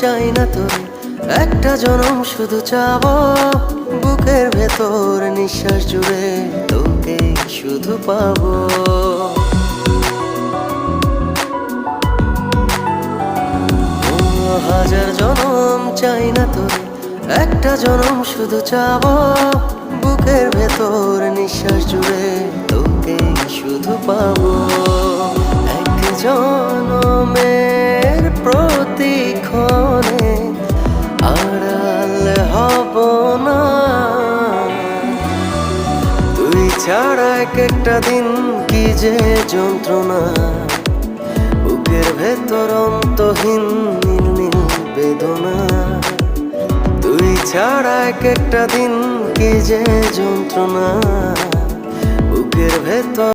চাই না তোরে, একটা জনম শুধু চাবো বুকের ভেতর নিঃশ্বাস জুড়ে তোকে শুধু পাবো। হাজার জনম চাই না তোরে, একটা জনম শুধু চাবো বুকের ভেতর নিঃশ্বাস জুড়ে তোকে শুধু পাবো। এক জনমের প্রতিক্ষণে আড়াল হব না, তুই ছাড়া এক একটা দিন কি যে যন্ত্রণা, বুকের ভেতর অন্তহীন নীল নীল বেদনা। তুই ছাড়া এক একটা দিন কি যে যন্ত্রণা, বুকের ভেতর